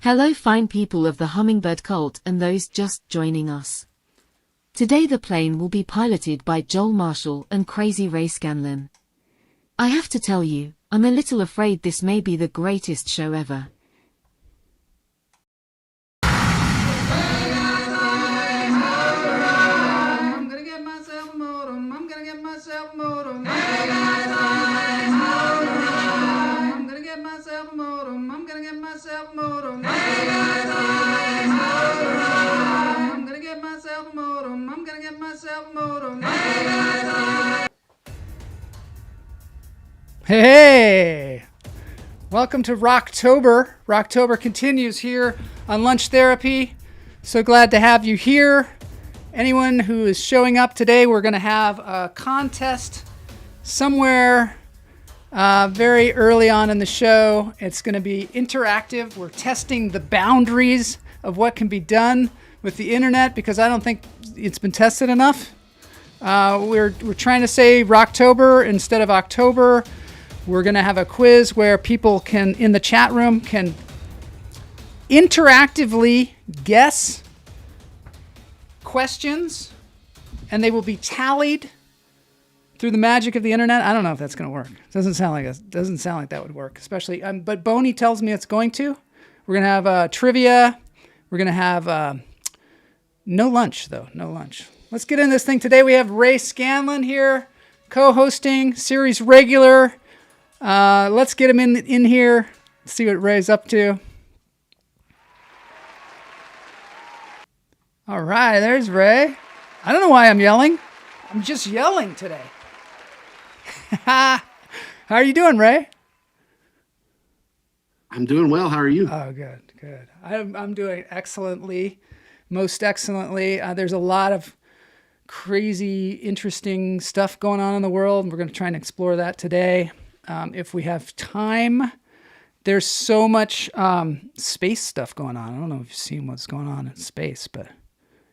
Hello fine people of the hummingbird cult and those just joining us. Today the plane will be piloted by Joel Marshall and crazy Ray Scalon. I have to tell you, I'm a little afraid this may be the greatest show ever. I'm gonna get myself a modem. I'm gonna get myself a modem. I'm gonna get myself a modem. I'm gonna get myself a modem. I'm gonna get myself a modem. I'm gonna get myself a modem. Hey! Welcome to Rocktober. Rocktober continues here on Lunch Therapy. So glad to have you here. Anyone who is showing up today, we're going to have a contest somewhere very early on in the show. It's going to be interactive. We're testing the boundaries of what can be done with the internet because I don't think it's been tested enough. We're trying to say Rocktober instead of October. We're going to have a quiz where people can, in the chat room, can interactively guess questions, and they will be tallied through the magic of the internet. I don't know if that's going to work. Doesn't sound like that would work, especially. But Boney tells me it's going to. We're going to have trivia. We're going to have no lunch, though. No lunch. Let's get in this thing. Today we have Ray Scalon here, co-hosting, series regular. Let's get him in here, see what Ray's up to. All right, there's Ray. I don't know why I'm yelling. I'm just yelling today. How are you doing, Ray? I'm doing well. How are you? Oh, good, good. I'm doing excellently, most excellently. There's a lot of crazy, interesting stuff going on in the world. We're going to try and explore that today. If we have time, there's so much space stuff going on. I don't know if you've seen what's going on in space, but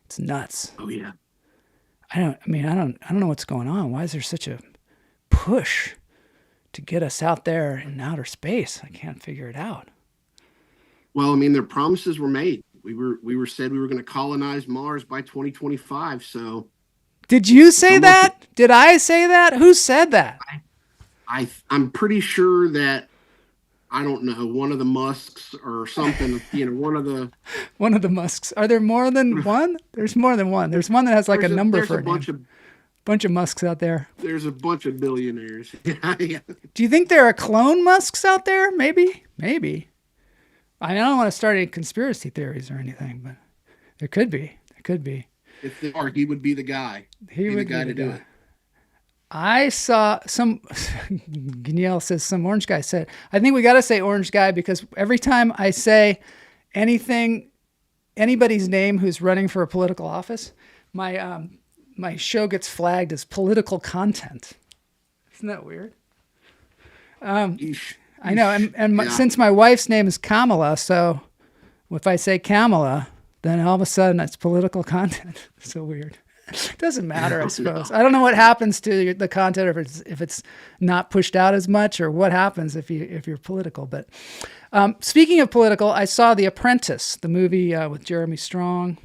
it's nuts. Oh yeah. I don't know what's going on. Why is there such a push to get us out there in outer space? I can't figure it out. Well, I mean, their promises were made. We were said we were going to colonize Mars by 2025. So, did you say that? Did I say that? Who said that? I'm pretty sure that, I don't know, one of the Musks or something, one of the Musks. Are there more than one? There's more than one. There's one that has like a number for a name. Bunch of Musks out there. There's a bunch of billionaires. Yeah. Do you think there are clone Musks out there? Maybe. I don't want to start any conspiracy theories or anything, but there could be. If there are, he would be the guy. He would be the guy to do it. I saw some, Geniel says some orange guy said, I think we got to say orange guy because every time I say anything, anybody's name who's running for a political office, my show gets flagged as political content. Isn't that weird? I know. And since my wife's name is Kamala, so if I say Kamala, then all of a sudden it's political content. So weird. It doesn't matter, I suppose. I don't know what happens to the content if it's not pushed out as much, or what happens if you're political. But speaking of political, I saw The Apprentice, the movie with Jeremy Strong,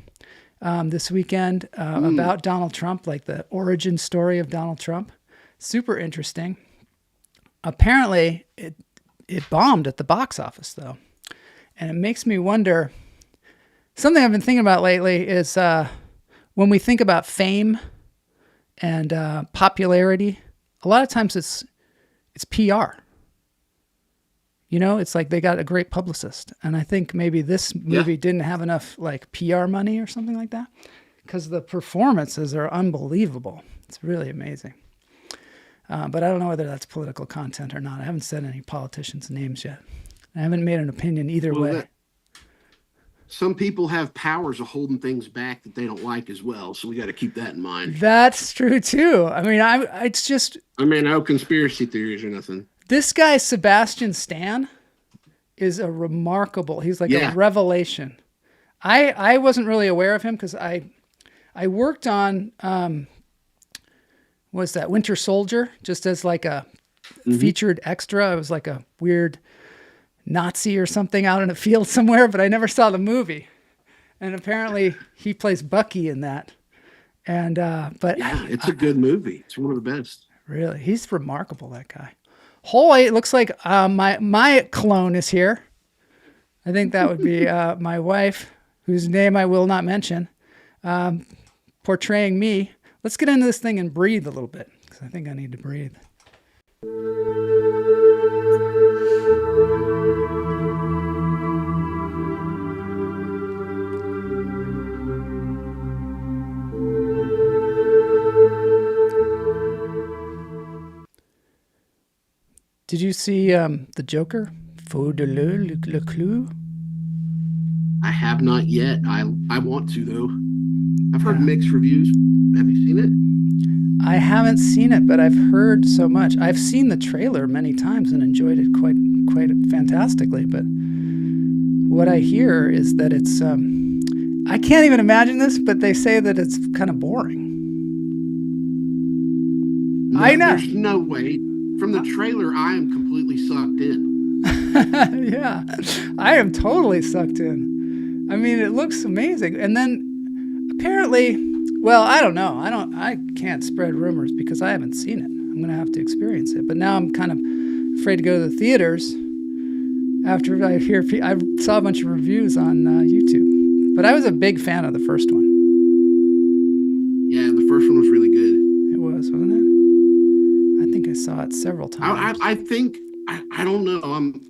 this weekend about Donald Trump, like the origin story of Donald Trump. Super interesting. Apparently, it bombed at the box office though, and it makes me wonder. Something I've been thinking about lately is. When we think about fame and popularity, a lot of times it's PR. It's like they got a great publicist. And I think maybe this movie didn't have enough like PR money or something like that. because the performances are unbelievable. It's really amazing. But I don't know whether that's political content or not. I haven't said any politicians' names yet. I haven't made an opinion either way. Some people have powers of holding things back that they don't like as well, so we got to keep that in mind. That's true too. I mean, it's just. I mean, no conspiracy theories or nothing. This guy Sebastian Stan is a remarkable. He's like a revelation. I wasn't really aware of him because I worked on what's that, Winter Soldier, just as like a featured extra. I was like a weird Nazi or something out in a field somewhere, but I never saw the movie. And apparently he plays Bucky in that. And but yeah, it's a good movie. It's one of the best. Really, he's remarkable, that guy. Holy, it looks like my clone is here. I think that would be my wife, whose name I will not mention, portraying me. Let's get into this thing and breathe a little bit, because I think I need to breathe. Did you see The Joker? Faux de le clou? I have not yet. I want to, though. I've heard mixed reviews. Have you seen it? I haven't seen it, but I've heard so much. I've seen the trailer many times and enjoyed it quite fantastically. But what I hear is that it's... I can't even imagine this, but they say that it's kind of boring. No, I know. There's no way. From the trailer, I am completely sucked in. Yeah, I am totally sucked in. I mean, it looks amazing. And then apparently, well, I don't know. I can't spread rumors because I haven't seen it. I'm going to have to experience it. But now I'm kind of afraid to go to the theaters after I saw a bunch of reviews on YouTube. But I was a big fan of the first one. Yeah, the first one was really good. It was, wasn't it? I think I saw it several times. I think I don't know.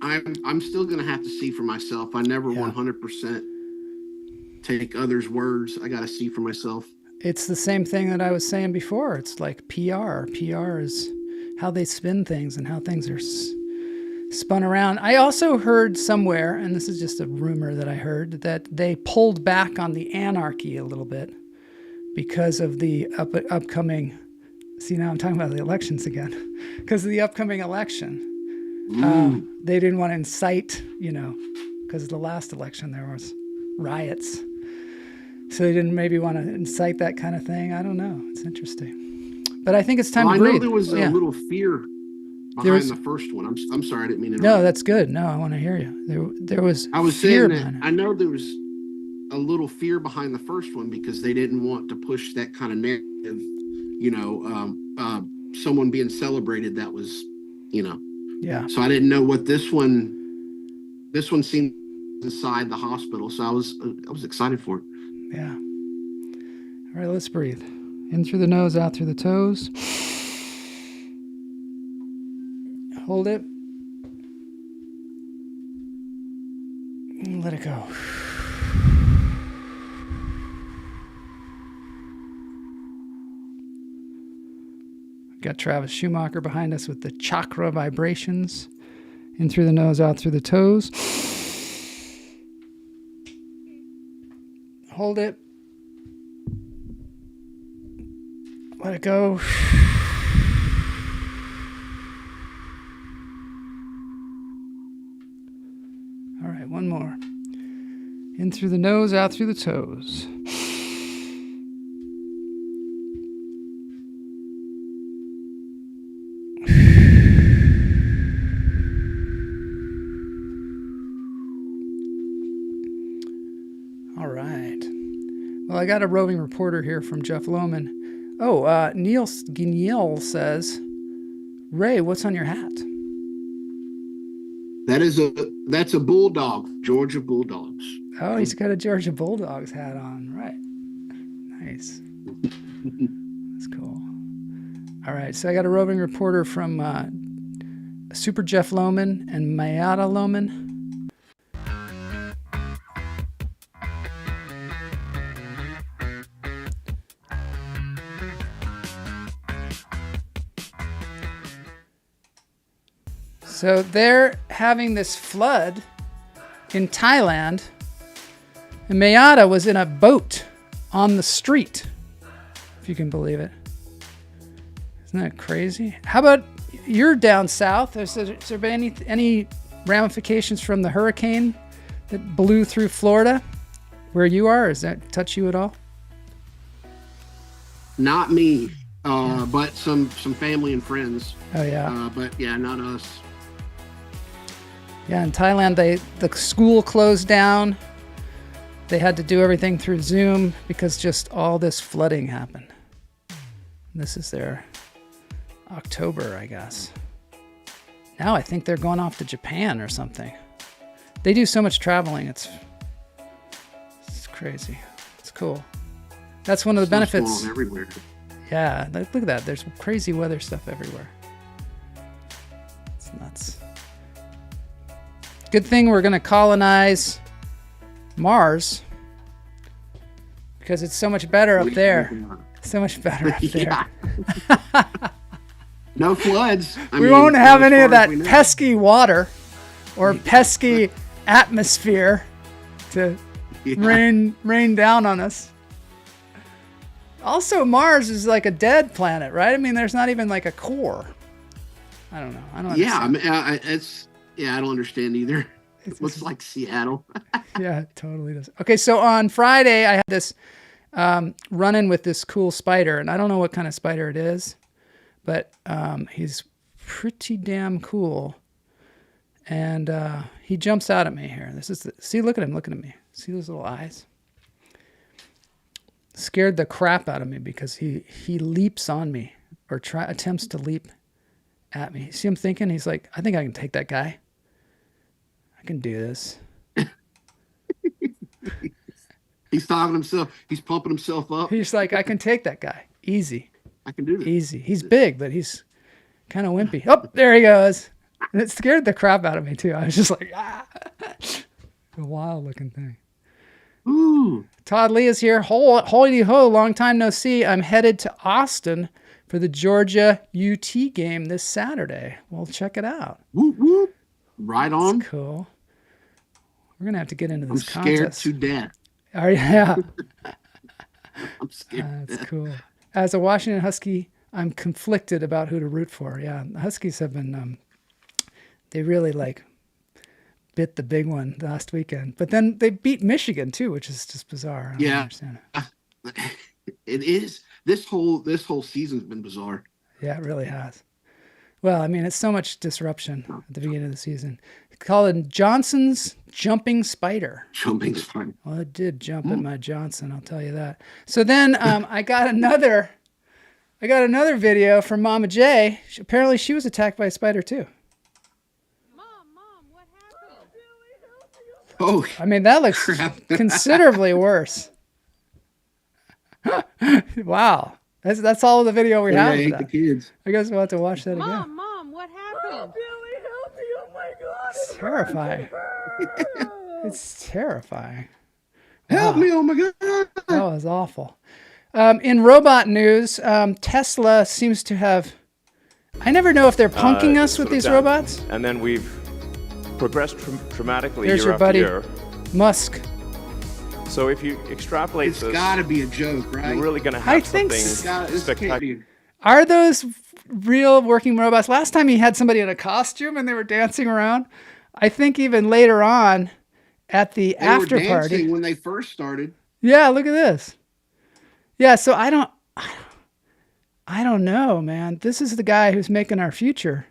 I'm still gonna have to see for myself. I never 100% take others' words. I gotta see for myself. It's the same thing that I was saying before. It's like PR. PR is how they spin things and how things are spun around. I also heard somewhere, and this is just a rumor that I heard, that they pulled back on the anarchy a little bit because of the upcoming. See, now I'm talking about the elections again. Because of the upcoming election. They didn't want to incite, because of the last election there was riots. So they didn't maybe want to incite that kind of thing. I don't know. It's interesting. But I think it's time to breathe. I know there was a little fear behind the first one. I'm sorry, I didn't mean to interrupt. No, that's good. No, I want to hear you. There was I was saying that I know there was a little fear behind the first one because they didn't want to push that kind of narrative. Someone being celebrated that was, Yeah. So I didn't know what this one seemed inside the hospital. So I was excited for it. Yeah. All right, let's breathe. In through the nose, out through the toes. Hold it. And let it go. Got Travis Schumacher behind us with the chakra vibrations. In through the nose, out through the toes. Hold it. Let it go. All right, one more. In through the nose, out through the toes. Well, I got a roving reporter here from Jeff Lohman. Oh, Neil Guignil says, Ray, what's on your hat? That's a bulldog, Georgia Bulldogs. Oh, he's got a Georgia Bulldogs hat on. Right. Nice. That's cool. All right, so I got a roving reporter from Super Jeff Lohman and Mayada Lohman. So they're having this flood in Thailand, and Mayada was in a boat on the street, if you can believe it. Isn't that crazy? How about you're down south? Has there been any ramifications from the hurricane that blew through Florida where you are? Does that touch you at all? Not me, but some family and friends. Oh, yeah. But yeah, not us. Yeah, in Thailand, the school closed down. They had to do everything through Zoom because just all this flooding happened. This is their October, I guess. Now I think they're going off to Japan or something. They do so much traveling. It's crazy. It's cool. That's one of the benefits. Everywhere. Yeah, look at that. There's crazy weather stuff everywhere. It's nuts. Good thing we're going to colonize Mars because it's so much better up there. So much better up there. Yeah. No floods. We won't have any of that pesky water or pesky atmosphere to rain down on us. Also, Mars is like a dead planet, right? I mean, there's not even like a core. I don't know. I don't understand. I don't understand either. It looks like Seattle. Yeah, it totally does. Okay, so on Friday, I had this run-in with this cool spider, and I don't know what kind of spider it is, but he's pretty damn cool. And he jumps out at me here. See, look at him looking at me. See those little eyes? Scared the crap out of me because he leaps on me or attempts to leap at me. See him thinking? He's like, I think I can take that guy. I can do this. He's talking himself. He's pumping himself up. He's like, I can take that guy. Easy. I can do this. Easy. He's big, but he's kind of wimpy. Oh, there he goes. And it scared the crap out of me, too. I was just like, ah. A wild-looking thing. Ooh. Todd Lee is here. Hoity ho, long time no see. I'm headed to Austin for the Georgia UT game this Saturday. We'll check it out. Whoop, whoop. Right on. That's cool. We're going to have to get into this I'm scared contest. to death. Are you? Yeah. I'm scared. That's cool. As a Washington Husky, I'm conflicted about who to root for. Yeah, the Huskies have been, they really bit the big one last weekend. But then they beat Michigan too, which is just bizarre. I don't understand it. It is. This whole season's been bizarre. Yeah, it really has. Well, I mean, it's so much disruption at the beginning of the season. Call it Johnson's jumping spider. Jumping spider. Well, it did jump at my Johnson, I'll tell you that. So then I got another video from Mama J. Apparently she was attacked by a spider too. Mom, what happened? Oh, I mean, that looks considerably worse. Wow. That's all the video we have. I hate the kids. I guess we'll have to watch that again. Mom, what happened? Billy, help me! Oh my God! It's terrifying. It's terrifying. Help me! Oh my God! That was awful. In robot news, Tesla seems to have... I never know if they're punking us with these robots. And then we've progressed dramatically There's year your buddy, after year. Musk. So if you extrapolate It's this, got to be a joke, right? you're really going to I have think something This can't spectacular. be. Are those real working robots? Last time he had somebody in a costume and they were dancing around. I think even later on at the They after were dancing party. when they first started. Yeah, look at this. Yeah, so I don't know, man. This is the guy who's making our future.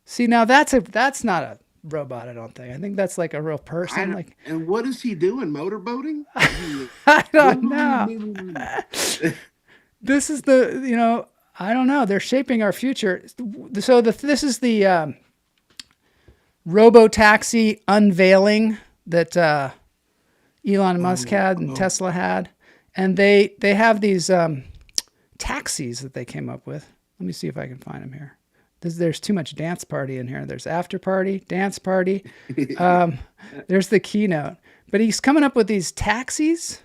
See, now that's not a robot, I don't think. I think that's like a real person. And what is he doing? Motorboating? I don't know. This is I don't know. They're shaping our future. So this is the robo-taxi unveiling that Elon Musk had and Tesla had. And they have these taxis that they came up with. Let me see if I can find them here. There's too much dance party in here. There's after party, dance party. There's the keynote. But he's coming up with these taxis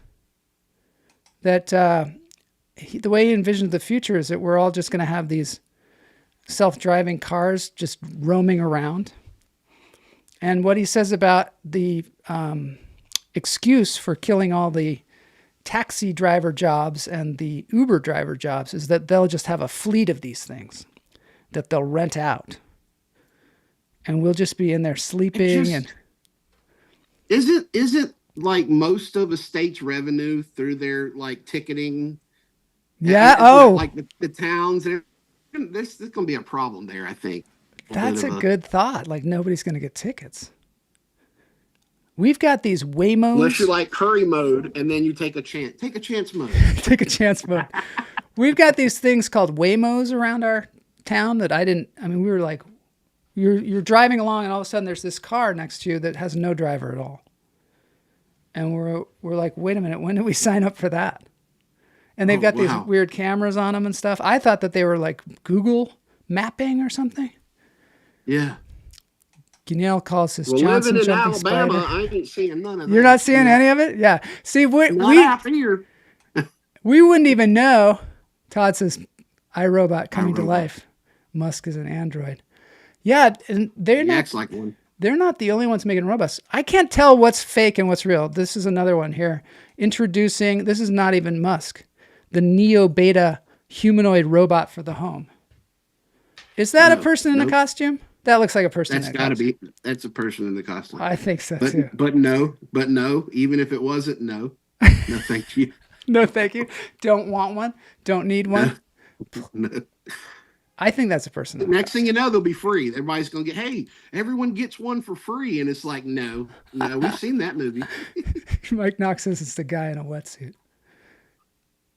that the way he envisioned the future is that we're all just going to have these self-driving cars just roaming around. And what he says about the excuse for killing all the taxi driver jobs and the Uber driver jobs is that they'll just have a fleet of these things that they'll rent out. And we'll just be in there sleeping. And isn't like most of a state's revenue through their like ticketing? Yeah. Like the towns. There's going to be a problem there, I think. That's a good thought. Like nobody's going to get tickets. We've got these Waymos. Unless you like hurry mode and then you take a chance. Take a chance mode. Take a chance mode. We've got these things called Waymos around our town that we were like, you're driving along and all of a sudden there's this car next to you that has no driver at all. And we're like, wait a minute, when did we sign up for that? And they've got these weird cameras on them and stuff. I thought that they were like Google mapping or something. Yeah. Gunnell calls this Johnson living in Alabama, spider. I ain't seeing none of that. You're not seeing any of it? Yeah. See, we wouldn't even know. Todd says, iRobot coming to life. Musk is an android. Yeah, and they're not. Acts like one. They're not the only ones making robots. I can't tell what's fake and what's real. This is another one here. Introducing, this is not even Musk, the Neo Beta humanoid robot for the home. Is that a person in a costume? That looks like a person. That's got to be. That's a person in the costume. I think so too. But no. Even if it wasn't, no. No, thank you. No, thank you. Don't want one. Don't need one. No. I think that's a person. Next thing you know, they'll be free. Everybody's going to get, hey, everyone gets one for free. And it's like, no, we've seen that movie. Mike Knox says it's the guy in a wetsuit.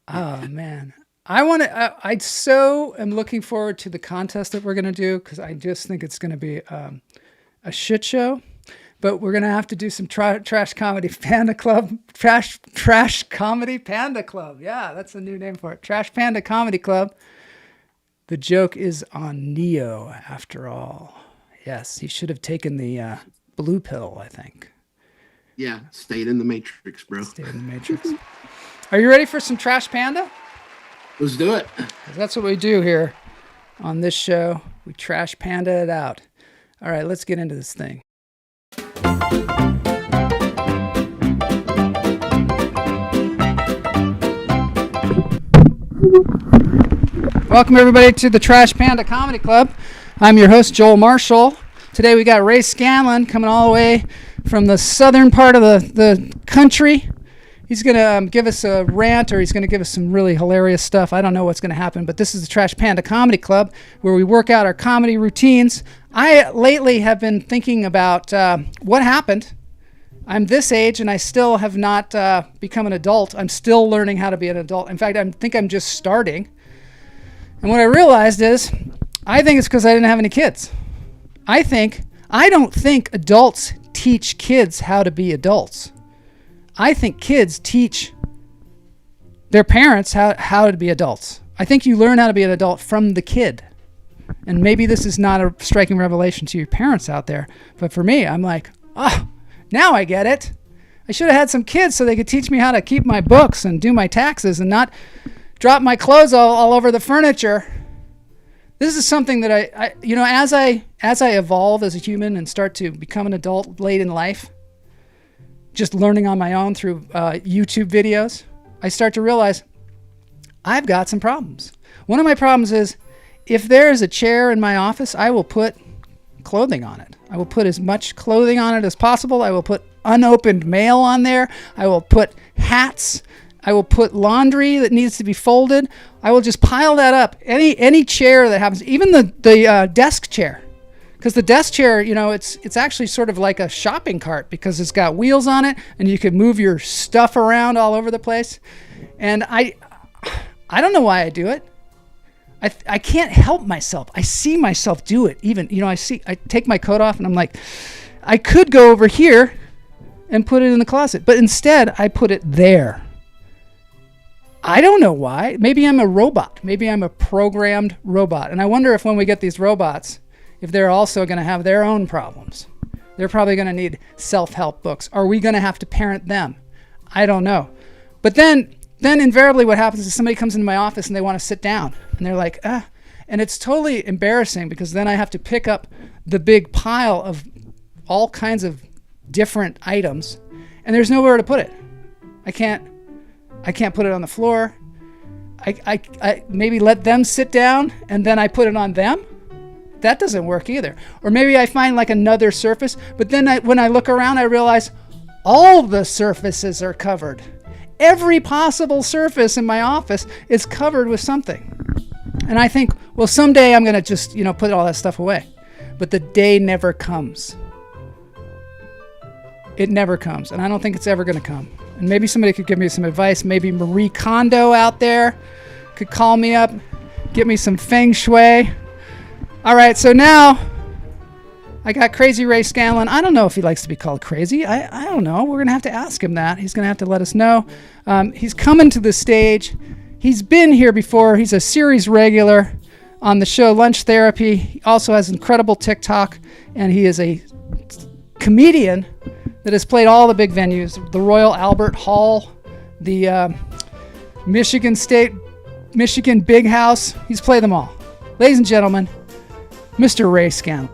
Oh, man. I so am looking forward to the contest that we're going to do because I just think it's going to be a shit show. But we're going to have to do some trash comedy panda club. Trash comedy panda club. Yeah, that's a new name for it. Trash Panda Comedy Club. The joke is on Neo, after all. Yes, he should have taken the blue pill, I think. Yeah, stayed in the Matrix, bro. Stayed in the Matrix. Are you ready for some Trash Panda? Let's do it. That's what we do here on this show. We Trash Panda it out. All right, let's get into this thing. Welcome, everybody, to the Trash Panda Comedy Club. I'm your host, Joel Marshall. Today we got Ray Scalon coming all the way from the southern part of the country. He's going to give us a rant, or he's going to give us some really hilarious stuff. I don't know what's going to happen, but this is the Trash Panda Comedy Club, where we work out our comedy routines. I lately have been thinking about what happened. I'm this age, and I still have not become an adult. I'm still learning how to be an adult. In fact, I think I'm just starting. And what I realized is, I think it's because I didn't have any kids. I don't think adults teach kids how to be adults. I think kids teach their parents how to be adults. I think you learn how to be an adult from the kid. And maybe this is not a striking revelation to your parents out there, but for me, I'm like, now I get it. I should have had some kids so they could teach me how to keep my books and do my taxes and not drop my clothes all over the furniture. This is something that I as I evolve as a human and start to become an adult late in life, just learning on my own through YouTube videos, I start to realize I've got some problems. One of my problems is if there is a chair in my office, I will put clothing on it. I will put as much clothing on it as possible. I will put unopened mail on there. I will put hats. I will put laundry that needs to be folded. I will just pile that up. Any chair that happens, even the desk chair. Because the desk chair, it's actually sort of like a shopping cart because it's got wheels on it and you can move your stuff around all over the place. And I don't know why I do it. I can't help myself. I see myself do it. Even, I take my coat off and I'm like, I could go over here and put it in the closet, but instead I put it there. I don't know why. Maybe I'm a robot. Maybe I'm a programmed robot. And I wonder if when we get these robots, if they're also going to have their own problems. They're probably going to need self-help books. Are we going to have to parent them? I don't know. But then invariably what happens is somebody comes into my office and they want to sit down. And they're like, And it's totally embarrassing because then I have to pick up the big pile of all kinds of different items, and there's nowhere to put it. I can't put it on the floor. I maybe let them sit down and then I put it on them. That doesn't work either. Or maybe I find like another surface, but then when I look around, I realize all the surfaces are covered. Every possible surface in my office is covered with something. And I think, well, someday I'm going to just, put all that stuff away. But the day never comes. It never comes. And I don't think it's ever going to come. And maybe somebody could give me some advice. Maybe Marie Kondo out there could call me up, give me some feng shui. All right, so now I got Crazy Ray Scalon. I don't know if he likes to be called crazy. I don't know. We're going to have to ask him that. He's going to have to let us know. He's coming to the stage. He's been here before. He's a series regular on the show Lunch Therapy. He also has incredible TikTok, and he is a comedian that has played all the big venues, the Royal Albert Hall, the Michigan Big House. He's played them all. Ladies and gentlemen, Mr. Ray Scalon.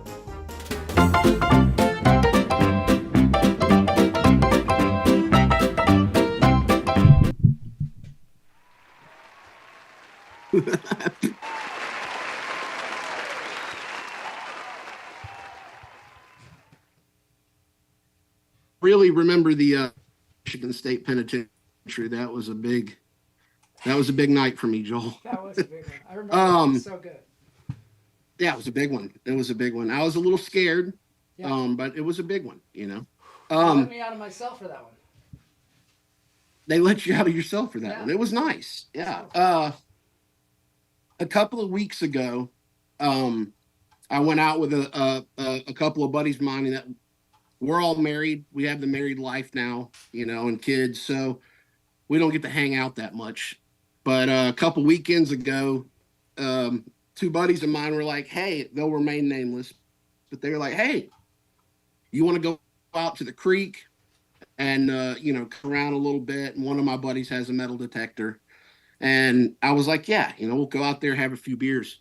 Really remember the Michigan State Penitentiary. That was a big night for me, Joel. That was a big one. I remember it was so good. Yeah, it was a big one. It was a big one. I was a little scared, Yeah. but it was a big one, They let me out of myself for that one. They let you out of yourself for that Yeah. one. It was nice. Yeah. A couple of weeks ago, I went out with a couple of buddies of mine that we're all married. We have the married life now, and kids, so we don't get to hang out that much. But a couple weekends ago, two buddies of mine were like, hey, they'll remain nameless, but they were like, hey, you want to go out to the creek and, come around a little bit? And one of my buddies has a metal detector. And I was like, yeah, we'll go out there, have a few beers.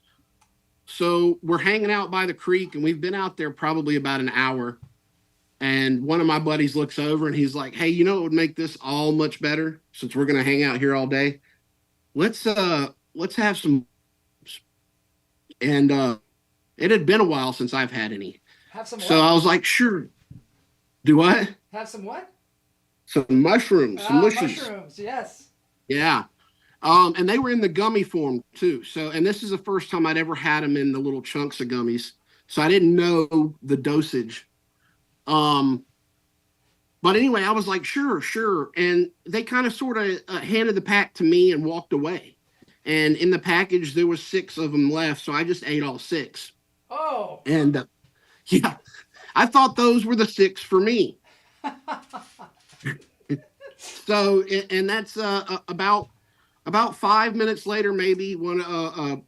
So we're hanging out by the creek, and we've been out there probably about an hour. And one of my buddies looks over and he's like, hey, it would make this all much better since we're going to hang out here all day. Let's have some. And it had been a while since I've had any. Have some what? So I was like, sure. Do what? Have some what? Some mushrooms, some mushies. Mushrooms, yes. Yeah. And they were in the gummy form too. So, and this is the first time I'd ever had them in the little chunks of gummies. So I didn't know the dosage. But anyway, I was like, sure. And they kind of sort of handed the pack to me and walked away. And in the package, there was 6 of them left. So I just ate all 6. Oh. And yeah, I thought those were the 6 for me. So, and that's about 5 minutes later, maybe one, I'm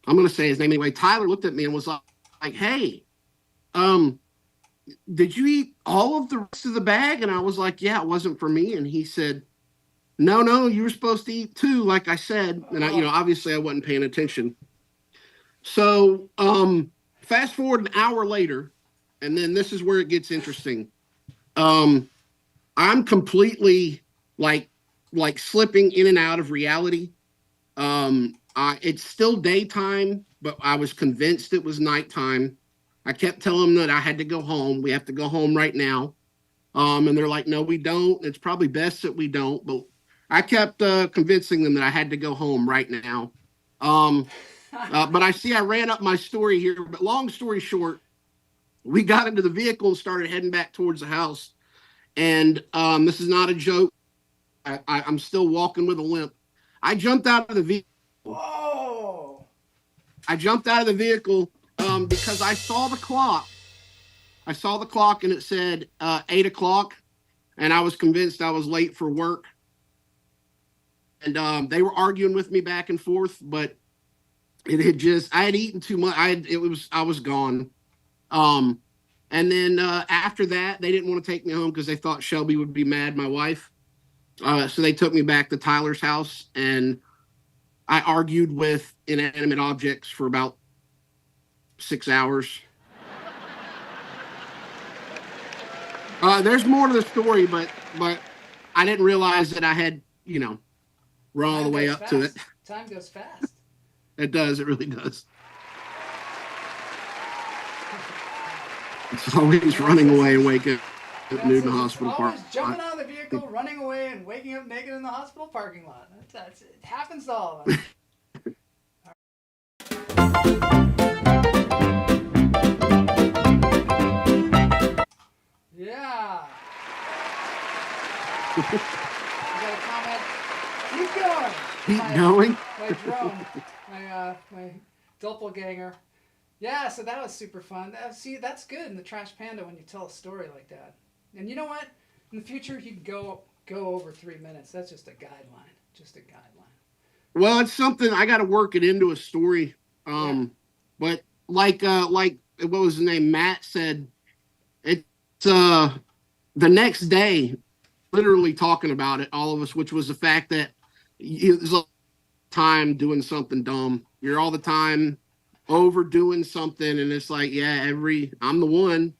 going to say his name anyway. Tyler looked at me and was like, hey, did you eat all of the rest of the bag? And I was like, yeah, it wasn't for me. And he said, no, you were supposed to eat 2, like I said. And I, obviously I wasn't paying attention. So, fast forward an hour later, and then this is where it gets interesting. I'm completely like slipping in and out of reality. It's still daytime, but I was convinced it was nighttime. I kept telling them that I had to go home. We have to go home right now. And they're like, no, we don't. It's probably best that we don't. But I kept convincing them that I had to go home right now. But I ran up my story here. But long story short, we got into the vehicle and started heading back towards the house. And this is not a joke. I'm still walking with a limp. I jumped out of the vehicle. Whoa! I jumped out of the vehicle because I saw the clock. I saw the clock and it said 8 o'clock. And I was convinced I was late for work. And they were arguing with me back and forth, but I had eaten too much. I was gone. And then after that, they didn't want to take me home because they thought Shelby would be mad, my wife. So they took me back to Tyler's house, and I argued with inanimate objects for about 6 hours. There's more to the story, but I didn't realize that I had, run all the way up to it. Time goes fast. It does. It really does. It's always running away and waking up nude in the hospital park. Always jumping out of the vehicle, running away, and waking up naked in the hospital parking lot. It happens to all of us. Yeah. You got a comment? Keep going. Keep going. My drone, my doppelganger. Yeah, so that was super fun. See, that's good in the Trash Panda when you tell a story like that. And you know what? In the future, you can go over 3 minutes. That's just a guideline. Just a guideline. Well, it's something I got to work it into a story. But like what was his name? Matt said, it's the next day, literally talking about it, all of us, which was the fact that there's a time doing something dumb. You're all the time overdoing something, and it's like, I'm the one.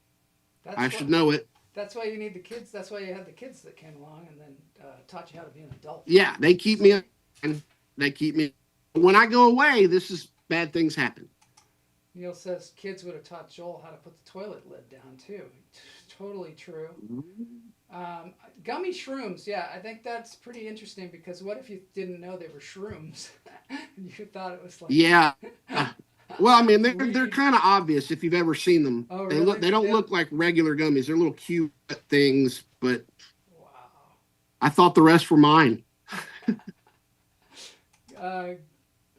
I should know it. That's why you need the kids. That's why you had the kids that came along and then taught you how to be an adult. Yeah, they keep me. When I go away, bad things happen. Neil says kids would have taught Joel how to put the toilet lid down too. Totally true. Gummy shrooms. Yeah, I think that's pretty interesting because what if you didn't know they were shrooms? And you thought it was like... Yeah. Well, I mean, they're kind of obvious if you've ever seen them. Oh, really? They don't look like regular gummies. They're little cute things, but wow. I thought the rest were mine.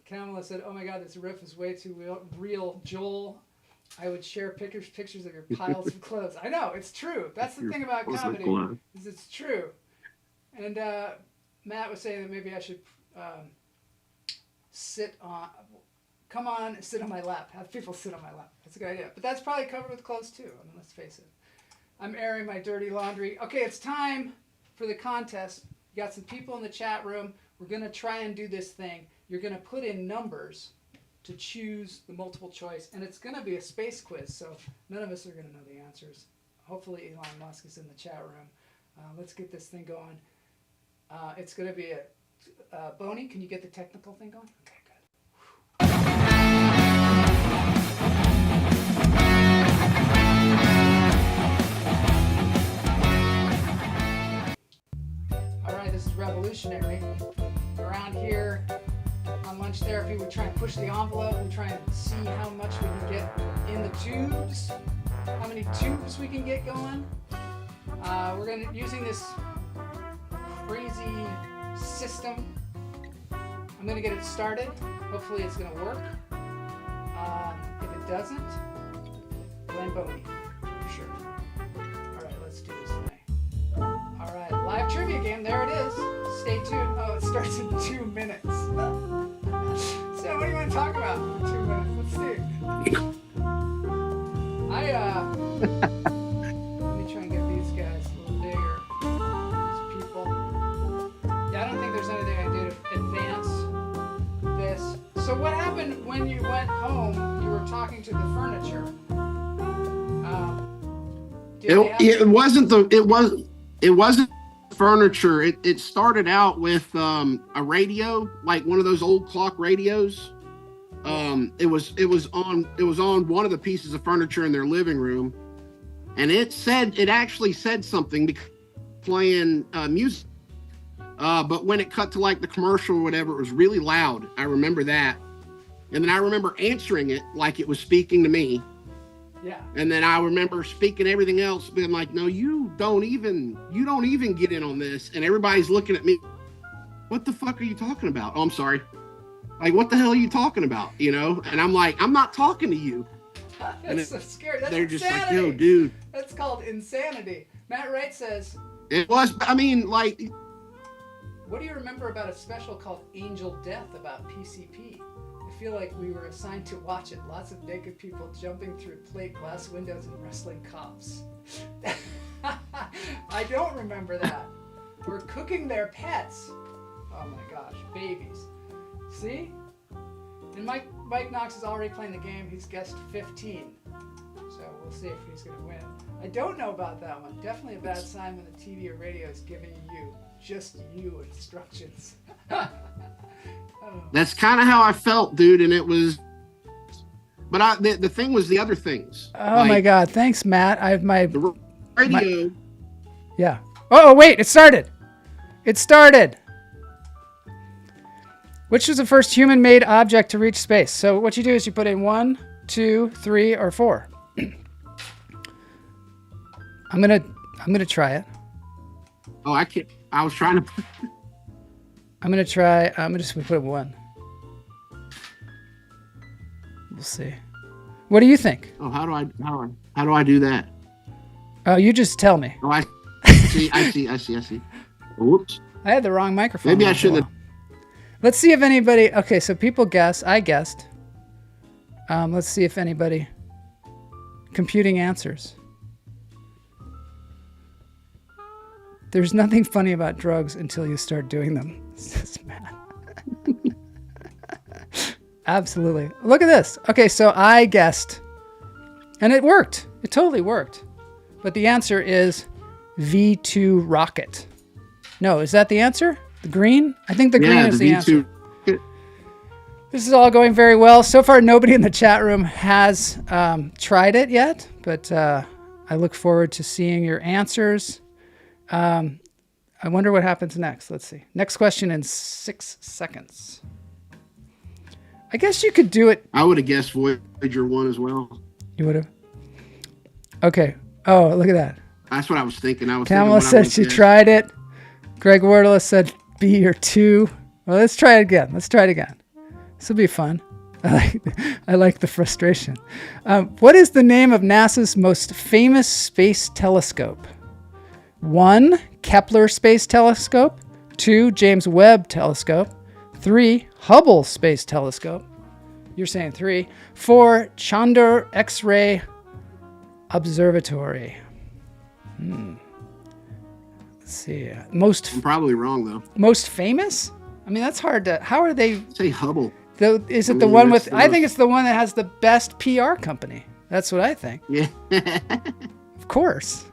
Kamala said, "Oh my God, this riff is way too real. Joel, I would share pictures of your piles of clothes." I know, it's true. That's the thing about comedy, is it's true. And Matt was saying that maybe I should sit on my lap. Have people sit on my lap. That's a good idea. But that's probably covered with clothes too. I mean, let's face it. I'm airing my dirty laundry. Okay, it's time for the contest. We got some people in the chat room. We're going to try and do this thing. You're going to put in numbers to choose the multiple choice. And it's going to be a space quiz, so none of us are going to know the answers. Hopefully Elon Musk is in the chat room. Let's get this thing going. It's going to be Boney, can you get the technical thing going? Okay, good. All right, this is revolutionary. Around here on Lunch Therapy, we try and push the envelope and try and see how much we can get in the tubes, how many tubes we can get going. We're using this crazy system. I'm gonna get it started. Hopefully it's gonna work. If it doesn't, blame Boney, for sure. All right, let's do this thing. All right, live trivia game, there it is. Stay tuned. Oh, it starts in 2 minutes. So what do you want to talk about in 2 minutes? Let's see. Let me try and get these guys a little bigger. These people. Yeah, I don't think there's anything I can do to advance this. So what happened when you went home? You were talking to the furniture. It wasn't furniture. It started out with a radio, like one of those old clock radios. It was on one of the pieces of furniture in their living room, and it actually said something playing music. But when it cut to like the commercial or whatever, it was really loud. I remember that, and then I remember answering it like it was speaking to me. Yeah. And then I remember speaking everything else, being like, "No, you don't even get in on this." And everybody's looking at me. What the fuck are you talking about? Oh, I'm sorry. Like, what the hell are you talking about? You know? And I'm like, I'm not talking to you. That's so scary. That's they're insanity. just like, "Yo, dude." That's called insanity. Matt Wright says. It was. I mean, like. What do you remember about a special called Angel Death about PCP? I feel like we were assigned to watch it. Lots of naked people jumping through plate glass windows and wrestling cops. I don't remember that. We're cooking their pets. Oh my gosh, babies. See? And Mike Knox is already playing the game. He's guessed 15. So we'll see if he's going to win. I don't know about that one. Definitely a bad sign when the TV or radio is giving just you instructions. That's kind of how I felt, dude. And it was, but the thing was the other things. Oh my God. Thanks, Matt. I have the radio. Yeah. Oh, wait. It started. It started. Which was the first human-made object to reach space? So what you do is you put in 1, 2, 3, or 4. I'm gonna try it. Oh, I can't. I was trying to. I'm gonna try. I'm just gonna put in 1. We'll see. What do you think? Oh, how do I do that? Oh, you just tell me. Oh, I see. I see. Whoops. I had the wrong microphone. Maybe I shouldn't have. Let's see if anybody. Okay, so people guess. I guessed. Let's see if anybody. Computing answers. There's nothing funny about drugs until you start doing them. Says Matt. Absolutely. Look at this. Okay, so I guessed. And it worked. It totally worked. But the answer is V2 rocket. No, is that the answer? The green? I think the green is the answer. This is all going very well. So far, nobody in the chat room has tried it yet, but I look forward to seeing your answers. I wonder what happens next. Let's see. Next question in 6 seconds. I guess you could do it. I would have guessed Voyager 1 as well. You would have? Okay. Oh, look at that. That's what I was thinking. Kamala said she tried it. Greg Wardle said B or 2. Well, let's try it again. This will be fun. I like the frustration. What is the name of NASA's most famous space telescope? 1, Kepler Space Telescope. 2, James Webb Telescope. 3, Hubble Space Telescope. You're saying 3. 4, Chandra X-ray Observatory. Let's see. I'm probably wrong though. Most famous? I mean, that's hard to. How are they? Say Hubble. Is it the one with? I think it's the one that has the best PR company. That's what I think. Yeah. Of course.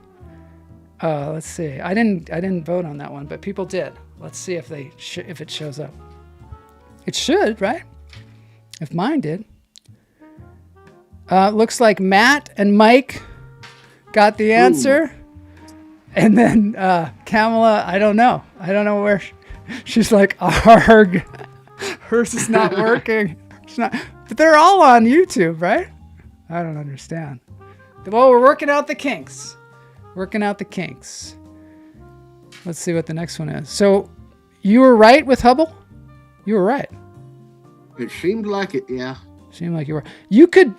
Let's see. I didn't vote on that one, but people did. Let's see if if it shows up. It should, right? If mine did. Looks like Matt and Mike got the answer. Ooh. And then Kamala, I don't know where she's like, arg. Hers is not working. But they're all on YouTube, right? I don't understand. Well, we're working out the kinks. Let's see what the next one is. So you were right with Hubble? You were right. It seemed like it, yeah. Seemed like you were. You could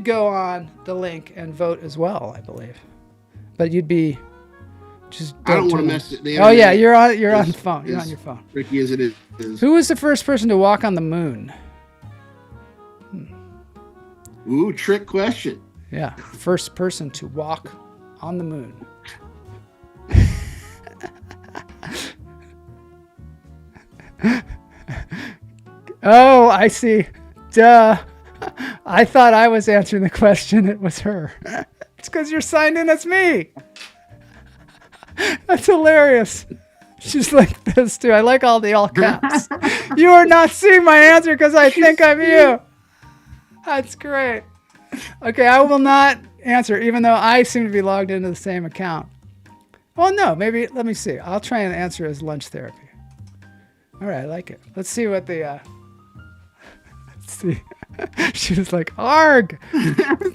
go on the link and vote as well, I believe. But you'd be just. I don't want to mess it. Oh yeah, you're on the phone. You're on your phone. Tricky as it is. Who was the first person to walk on the moon? Ooh, trick question. Yeah, first person to walk on the moon. Oh, I see. Duh. I thought I was answering the question. It was her. It's because you're signed in as me. That's hilarious. She's like this too. I like all caps. You are not seeing my answer because I think I'm you. That's great. Okay, I will not answer, even though I seem to be logged into the same account. Well, no, maybe, let me see. I'll try and answer as lunch therapy. All right, I like it. Let's see what the, let's see. She was like, arg.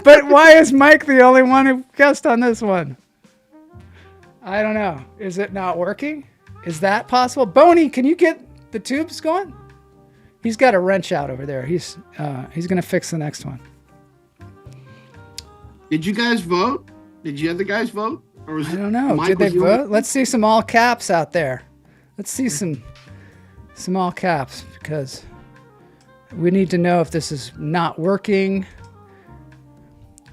But why is Mike the only one who guessed on this one? I don't know. Is it not working? Is that possible? Boney, can you get the tubes going? He's got a wrench out over there. He's going to fix the next one. Did you guys vote? Did you other guys vote? Or was I don't know. Did they vote? Let's see some all caps out there. Let's see some all caps because we need to know if this is not working.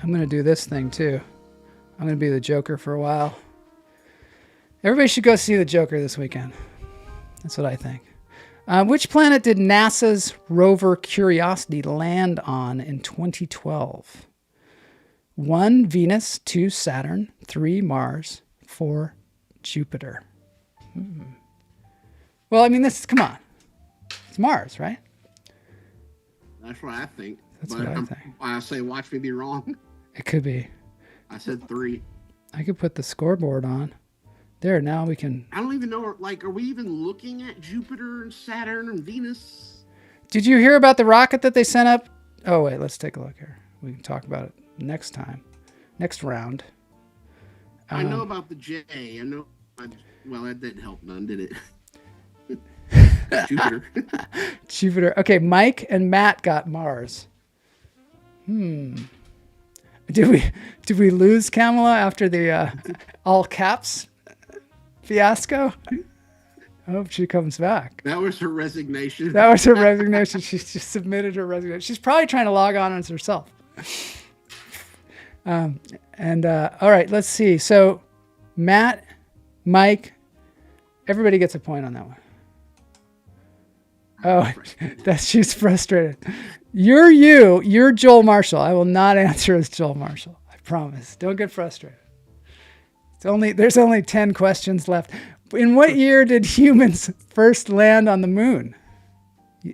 I'm going to do this thing too. I'm going to be the Joker for a while. Everybody should go see the Joker this weekend. That's what I think. Which planet did NASA's rover Curiosity land on in 2012? 1, Venus. 2, Saturn. 3, Mars. 4, Jupiter. Well, I mean, come on. It's Mars, right? That's what I think. That's but what I think. I say, watch me be wrong. It could be. I said 3. I could put the scoreboard on. There, now we can... I don't even know, like, are we even looking at Jupiter and Saturn and Venus? Did you hear about the rocket that they sent up? Oh, wait, let's take a look here. We can talk about it next time. Next round. I know about the J. I know... Well, that didn't help none, did it? Jupiter. Jupiter. Okay, Mike and Matt got Mars. Did we lose Kamala after the all caps fiasco? I hope she comes back. That was her resignation. That was her resignation. She just submitted her resignation. She's probably trying to log on as herself. All right, let's see. So Matt, Mike, everybody gets a point on that one. Oh, she's frustrated. You're Joel Marshall. I will not answer as Joel Marshall. I promise. Don't get frustrated. There's only 10 questions left. In what year did humans first land on the moon?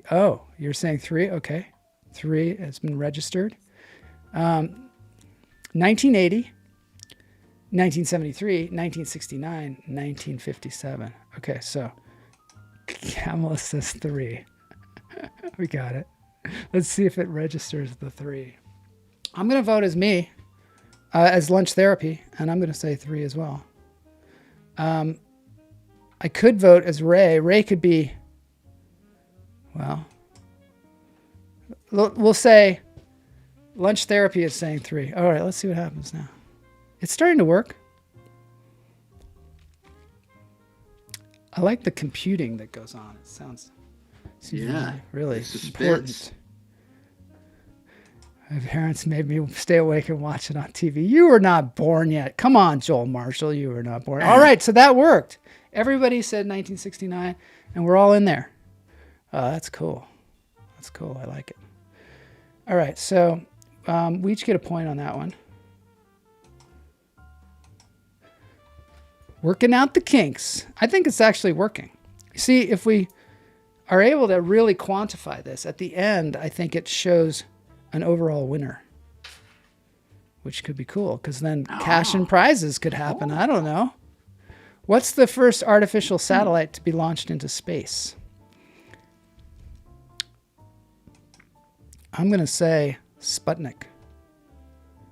Oh, you're saying 3? Okay. 3 has been registered. 1980, 1973, 1969, 1957. Okay, so Kamala says 3. We got it. Let's see if it registers the 3. I'm going to vote as me, as lunch therapy, and I'm going to say 3 as well. I could vote as Ray. Ray could be, well, we'll say lunch therapy is saying 3. All right, let's see what happens now. It's starting to work. I like the computing that goes on. It seems really important. My parents made me stay awake and watch it on TV. You were not born yet. Come on, Joel Marshall. You were not born. All right, so that worked. Everybody said 1969, and we're all in there. That's cool. That's cool. I like it. All right, so we each get a point on that one. Working out the kinks. I think it's actually working. See, if we are able to really quantify this, at the end, I think it shows an overall winner, which could be cool, because then cash and prizes could happen. I don't know. What's the first artificial satellite to be launched into space? I'm going to say Sputnik.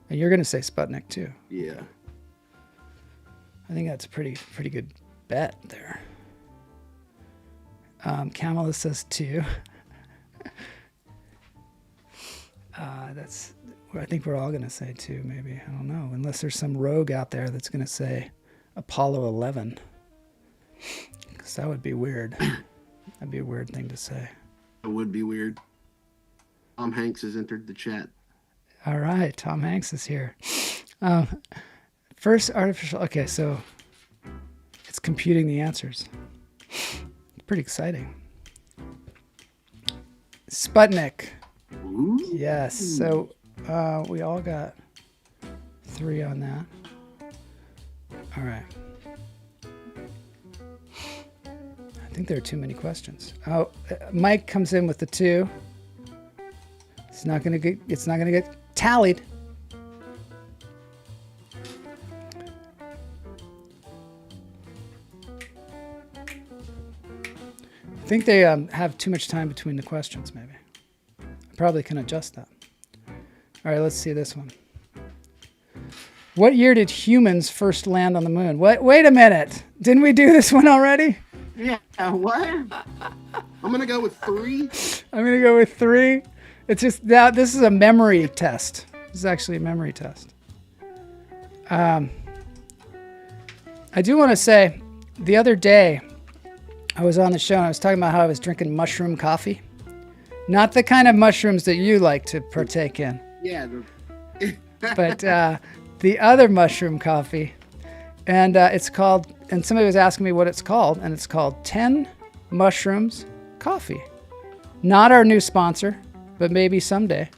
And you're going to say Sputnik too. Yeah. I think that's a pretty good bet there. Kamala says 2. I think we're all going to say 2, maybe. I don't know. Unless there's some rogue out there that's going to say Apollo 11. Because that would be weird. That'd be a weird thing to say. It would be weird. Tom Hanks has entered the chat. All right. Tom Hanks is here. First artificial... Okay, so it's computing the answers. It's pretty exciting. Sputnik. Ooh. Yes. So we all got 3 on that. All right. I think there are too many questions. Oh, Mike comes in with the 2. It's not gonna get tallied. I think they have too much time between the questions, maybe. I probably can adjust that. All right, let's see this one. What year did humans first land on the moon? Wait a minute. Didn't we do this one already? Yeah, what? I'm going to go with 3. I'm going to go with 3. It's just that this is a memory test. This is actually a memory test. I do want to say, the other day, I was on the show and I was talking about how I was drinking mushroom coffee. Not the kind of mushrooms that you like to partake in. Yeah. But the other mushroom coffee. And it's called, and somebody was asking me what it's called, and it's called 10 mushrooms Coffee. Not our new sponsor, but maybe someday.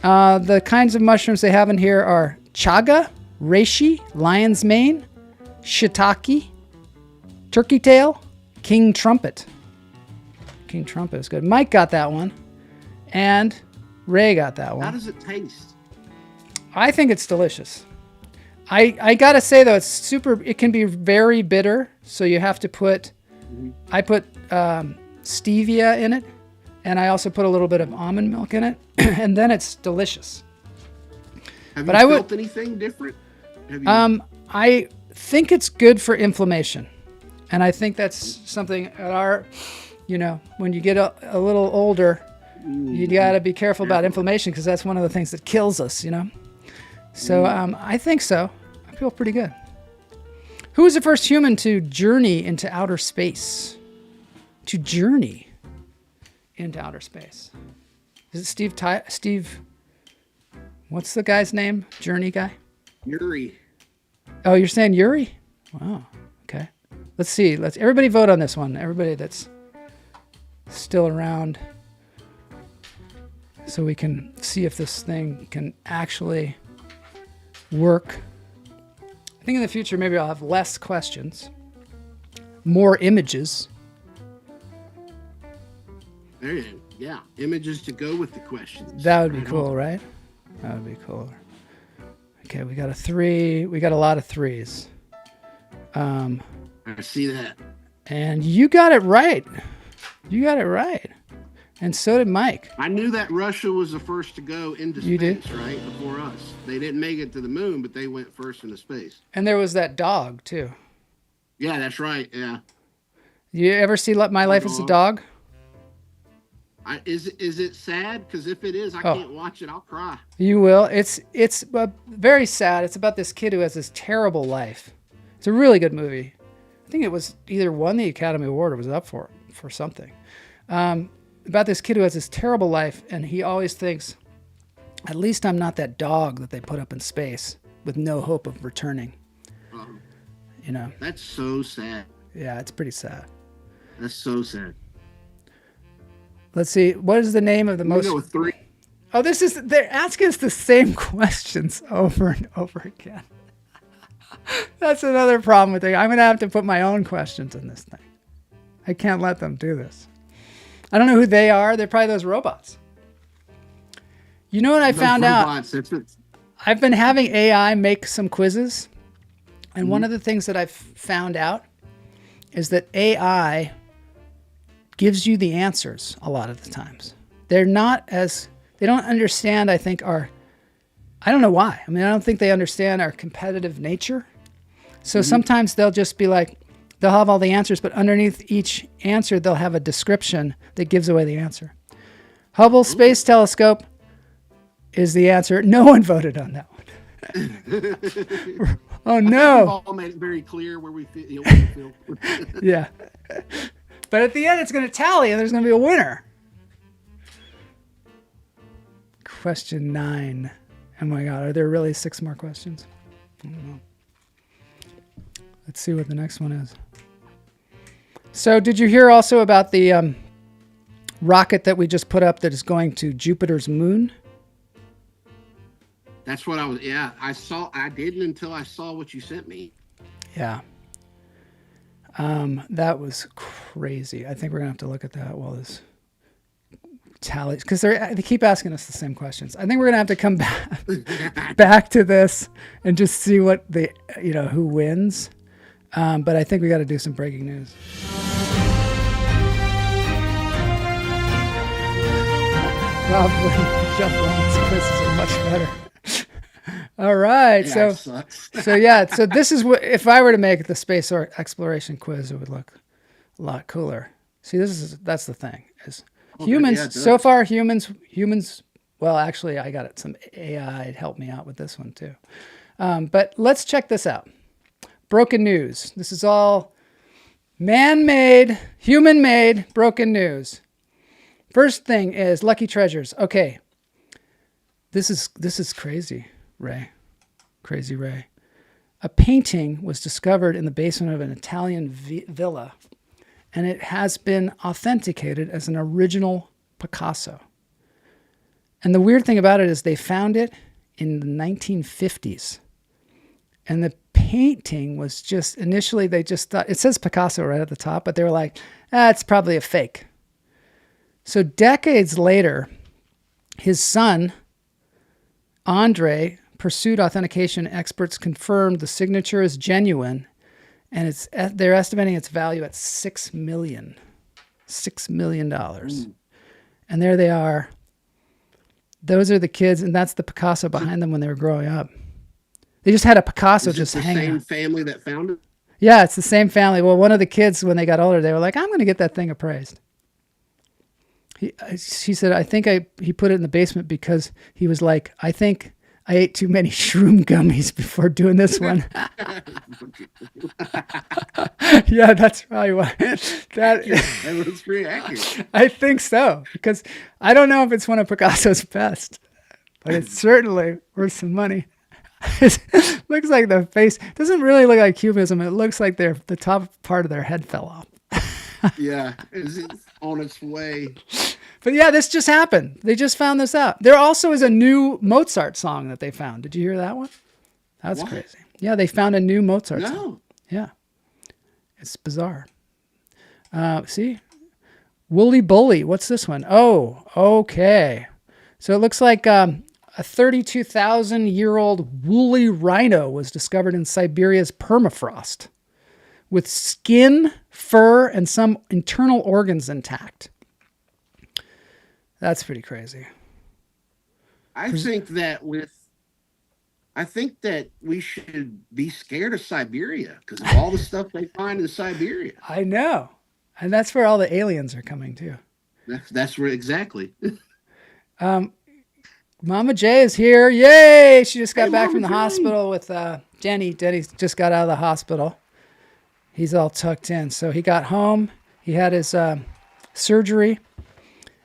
The kinds of mushrooms they have in here are chaga, reishi, lion's mane, shiitake, turkey tail, king trumpet. King trumpet is good. Mike got that one, and Ray got that one. How does it taste? I think it's delicious. I gotta say though, it can be very bitter, so you have to put, I put stevia in it, and I also put a little bit of almond milk in it, and then it's delicious. Have you felt anything different? Have you... I think it's good for inflammation, and I think that's something at our, when you get a little older, you gotta be careful about inflammation, because that's one of the things that kills us, So I think so. I feel pretty good. Who was the first human to journey into outer space? To journey into outer space. Is it Steve? What's the guy's name? Journey guy? Yuri. Oh, you're saying Yuri? Wow. Okay. Let's see. Let's everybody vote on this one. Everybody that's still around, so we can see if this thing can actually work. I think in the future maybe I'll have less questions, more images. Yeah, images to go with the questions. That would be cool, right? That would be cool. Okay, we got a 3. We got a lot of 3s. I see that. And you got it right. You got it right. And so did Mike. I knew that Russia was the first to go into space, right? Before us. They didn't make it to the moon, but they went first into space. And there was that dog, too. Yeah, that's right. Yeah. You ever see My Life as a Dog? Is it sad? Because if it is, I can't watch it. I'll cry. You will. It's very sad. It's about this kid who has this terrible life. It's a really good movie. I think it was either won the Academy Award or was up for something. About this kid who has this terrible life, and he always thinks, at least I'm not that dog that they put up in space with no hope of returning. That's so sad. Yeah, it's pretty sad. That's so sad. Let's see. What is the name of the most? Go with 3. Oh, they're asking us the same questions over and over again. That's another problem with it. I'm going to have to put my own questions in this thing. I can't let them do this. I don't know who they are. They're probably those robots. You know what I found out? I've been having AI make some quizzes. And one of the things that I've found out is that AI gives you the answers a lot of the times. They don't understand, I think, I don't know why. I don't think they understand our competitive nature. So sometimes they'll just be like, they'll have all the answers, but underneath each answer, they'll have a description that gives away the answer. Hubble Space Telescope is the answer. No one voted on that one. Oh, no. We've all made it very clear where we feel. Yeah. But at the end, it's going to tally, and there's going to be a winner. Question 9. Oh, my God. Are there really 6 more questions? I don't know. Let's see what the next one is. So did you hear also about the rocket that we just put up that is going to Jupiter's moon? That's what I didn't until I saw what you sent me. Yeah. That was crazy. I think we're going to have to look at that while this tallies, because they keep asking us the same questions. I think we're going to have to come back to this and just see what who wins. But I think we got to do some breaking news. Jeff Lawrence quizzes are much better. All right, yeah, so this is what, if I were to make the space or exploration quiz, it would look a lot cooler. See, that's the thing is humans. Yeah, so far, humans. Well, actually, I got some AI to help me out with this one too. But let's check this out. Broken news. This is all man-made, human-made broken news. First thing is lucky treasures. Okay, this is crazy. Ray. Crazy Ray. A painting was discovered in the basement of an Italian villa, and it has been authenticated as an original Picasso. And the weird thing about it is they found it in the 1950s. And the painting was just, initially they just thought, it says Picasso right at the top, but they were like, it's probably a fake. So decades later, his son, Andre, pursued authentication. Experts confirmed the signature is genuine, and they're estimating its value at $6 million. $6 million. And there they are. Those are the kids, and that's the Picasso behind them when they were growing up. They just had a Picasso just hanging. Is it the same family that found it? Yeah, it's the same family. Well, one of the kids, when they got older, they were like, I'm going to get that thing appraised. She said, I think he put it in the basement because he was like, I think I ate too many shroom gummies before doing this one. Yeah, that's probably why. That was pretty accurate. I think so, because I don't know if it's one of Picasso's best, but it's certainly worth some money. It looks like the face doesn't really look like cubism. It looks like the top part of their head fell off. Yeah, it's on its way. But yeah, this just happened. They just found this out. There also is a new Mozart song that they found. Did you hear that one? That's crazy. Yeah, they found a new Mozart song. Yeah. It's bizarre. See? Woolly Bully. What's this one? Oh, okay. So it looks like a 32,000-year-old woolly rhino was discovered in Siberia's permafrost with skin, fur, and some internal organs intact. That's pretty crazy. I think that we should be scared of Siberia because of all the stuff they find in Siberia. I know. And that's where all the aliens are coming too. That's where exactly. Mama J is here. Yay! She just got back from the hospital with Jenny. Denny just got out of the hospital. He's all tucked in. So he got home. He had his surgery.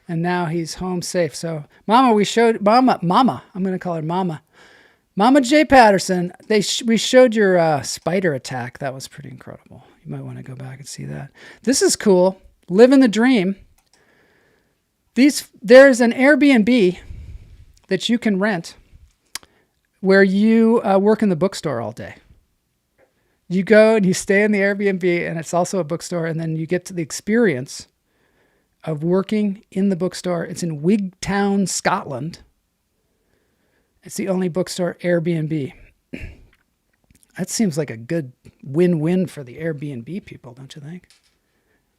And now he's home safe. So, Mama, I'm going to call her Mama. Mama J. Patterson, we showed your spider attack. That was pretty incredible. You might want to go back and see that. This is cool. Living the dream. There's an Airbnb that you can rent where you work in the bookstore all day. You go and you stay in the Airbnb, and it's also a bookstore, and then you get to the experience of working in the bookstore. It's in Wigtown, Scotland. It's the only bookstore Airbnb. That seems like a good win-win for the Airbnb people, don't you think?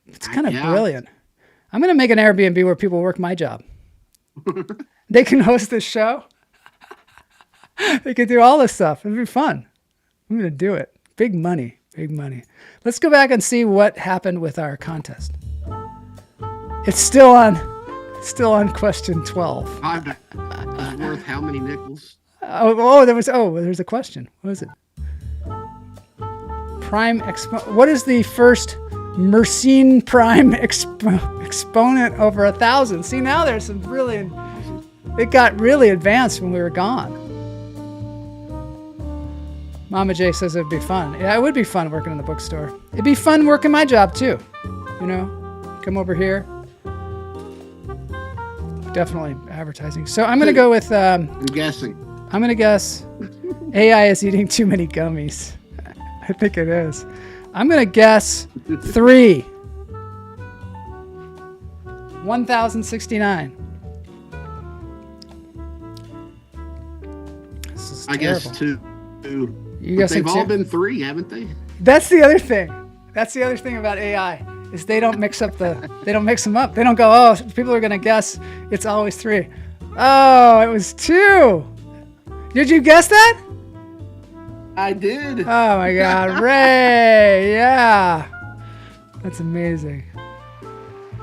It's kind of brilliant. I'm going to make an Airbnb where people work my job. They can host this show. They can do all this stuff. It'd be fun. I'm going to do it. Big money, big money. Let's go back and see what happened with our contest. It's still on question 12. It's worth how many nickels? There's a question. What is it? What is the first Mersenne prime exponent over 1,000? See, now there's some it got really advanced when we were gone. Mama J says it'd be fun. Yeah, it would be fun working in the bookstore. It'd be fun working my job too. Come over here. Definitely advertising. So I'm going to go with... I'm guessing. I'm going to guess AI is eating too many gummies. I think it is. I'm going to guess 3. 1,069. This is terrible. I guess 2. You guess they've all been 3, haven't they? That's the other thing. That's the other thing about AI. Is they don't mix them up. They don't go, people are going to guess it's always 3. Oh, it was 2. Did you guess that? I did. Oh my God, Ray. Yeah. That's amazing.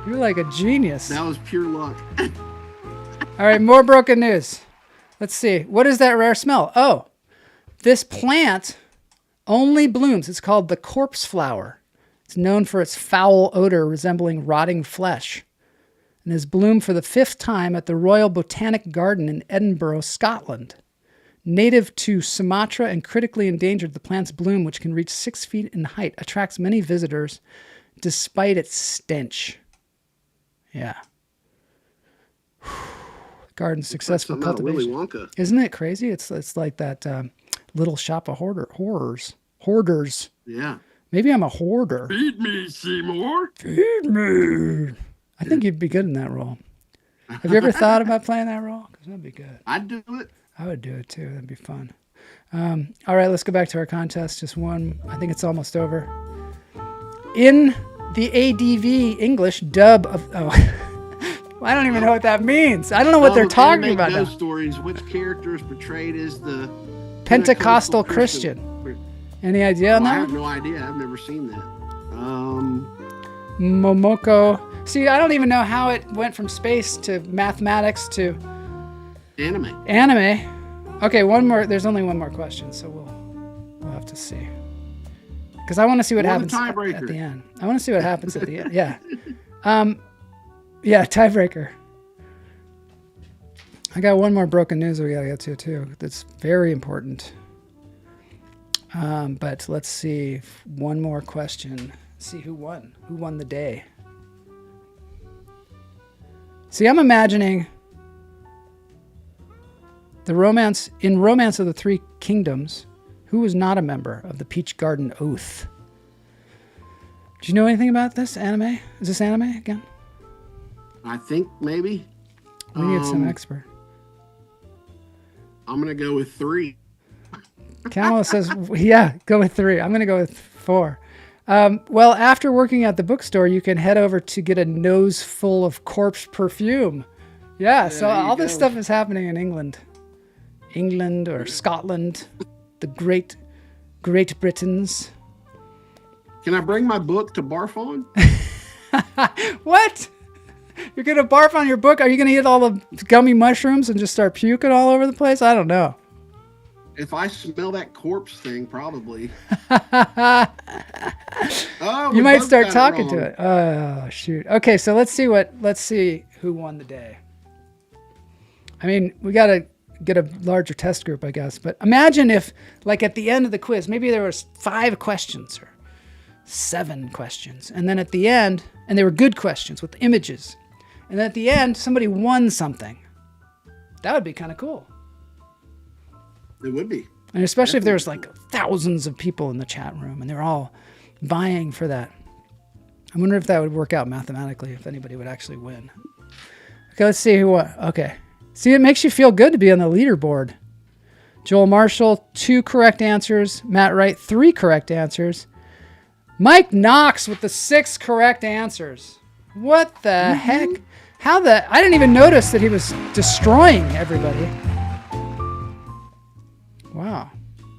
You're like a genius. That was pure luck. All right, more broken news. Let's see. What is that rare smell? Oh, this plant only blooms. It's called the corpse flower. It's known for its foul odor resembling rotting flesh and has bloomed for the 5th time at the Royal Botanic Garden in Edinburgh, Scotland. Native to Sumatra and critically endangered, the plant's bloom, which can reach 6 feet in height, attracts many visitors despite its stench. Yeah. Garden successful Something out of Willy cultivation. Wonka. Isn't it crazy? It's like that Little Shop of Horrors. Yeah. Maybe I'm a hoarder. Feed me, Seymour. Feed me. I think you'd be good in that role. Have you ever thought about playing that role? Because that'd be good. I'd do it. I would do it too. That'd be fun. All right, let's go back to our contest. Just one. I think it's almost over. In the ADV English dub of... Oh, I don't even know what that means. I don't know what they're talking about now. Ghost stories. Which character is portrayed as the Pentecostal Christian. Any idea on I that have one? no idea. I've never seen that. Momoko. See, I don't even know how it went from space to mathematics to Anime. Okay, one more. There's only one more question, so we'll have to see. Because I want to see what happens at the end. I want to see what happens at the end. Yeah. Yeah, tiebreaker. I got one more broken news we got to get to, too. That's very important. But let's see. One more question. See who won. Who won the day? See, I'm imagining the Romance of the Three Kingdoms. Who was not a member of the Peach Garden Oath? Do you know anything about this anime? Is this anime again? I think maybe. We need some expert. I'm gonna go with 3. Kamala says, yeah, go with 3. I'm going to go with 4. Well, after working at the bookstore, you can head over to get a nose full of corpse perfume. Yeah, so all this stuff is happening in England. England or Scotland, the Great Britons. Can I bring my book to barf on? What? You're going to barf on your book? Are you going to eat all the gummy mushrooms and just start puking all over the place? I don't know. If I smell that corpse thing, probably. You might start talking to it. Oh, shoot. Okay, so let's see who won the day. I mean, we got to get a larger test group, I guess. But imagine if, like at the end of the quiz, maybe there was 5 questions or 7 questions. And then at the end, and they were good questions with images. And then at the end, somebody won something. That would be kind of cool. It would be. And especially if there was like thousands of people in the chat room and they're all vying for that. I wonder if that would work out mathematically, if anybody would actually win. Okay, let's see who won. Okay. See, it makes you feel good to be on the leaderboard. Joel Marshall, 2 correct answers. Matt Wright, 3 correct answers. Mike Knox with the 6 correct answers. What the heck? I didn't even notice that he was destroying everybody. Wow.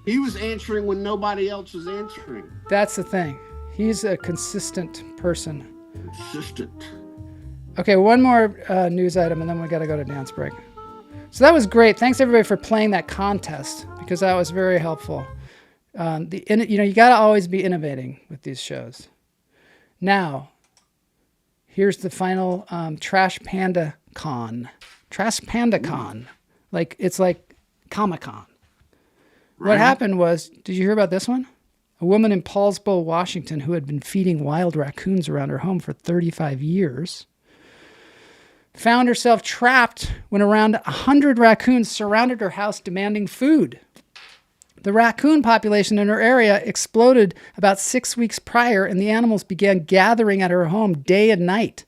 He was answering when nobody else was answering. That's the thing. He's a consistent person. Consistent. Okay, one more news item, and then we got to go to dance break. So that was great. Thanks everybody for playing that contest because that was very helpful. You got to always be innovating with these shows. Now, here's the final Trash Panda Con. Trash Panda Con. It's like Comic-Con. What happened was, did you hear about this one? A woman in Paulsbo, Washington, who had been feeding wild raccoons around her home for 35 years, found herself trapped when around 100 raccoons surrounded her house demanding food. The raccoon population in her area exploded about 6 weeks prior, and the animals began gathering at her home day and night.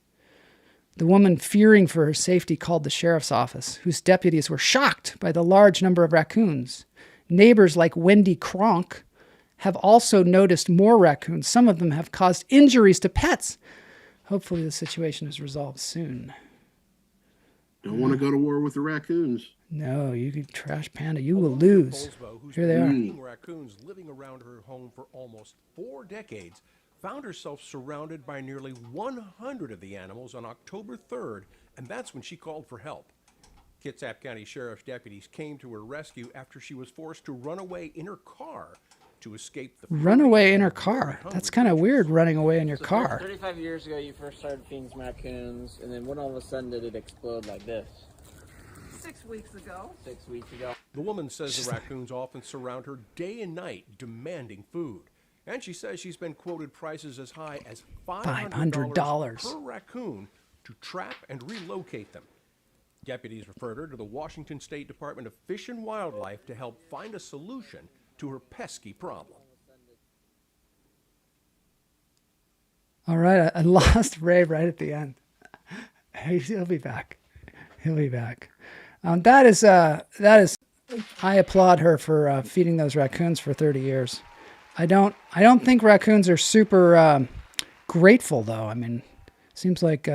The woman, fearing for her safety, called the sheriff's office, whose deputies were shocked by the large number of raccoons. Neighbors like Wendy Kronk have also noticed more raccoons. Some of them have caused injuries to pets. Hopefully the situation is resolved soon. Don't want to go to war with the raccoons. No, you could Trash Panda. You will lose. Here they are. Raccoons living around her home for almost 4 decades found herself surrounded by nearly 100 of the animals on October 3rd, and that's when she called for help. Kitsap County Sheriff's deputies came to her rescue after she was forced to run away in her car to escape the... Run away in her car? That's kind of weird, running away in your car. 35 years ago, you first started feeding some raccoons, and then when all of a sudden did it explode like this? 6 weeks ago. 6 weeks ago. The woman says the raccoons often surround her day and night, demanding food. And she says she's been quoted prices as high as $500 per raccoon to trap and relocate them. Deputies referred her to the Washington State Department of Fish and Wildlife to help find a solution to her pesky problem. All right, I lost Ray right at the end. He'll be back. He'll be back. That is. I applaud her for feeding those raccoons for 30 years. I don't think raccoons are super grateful, though. I mean, seems like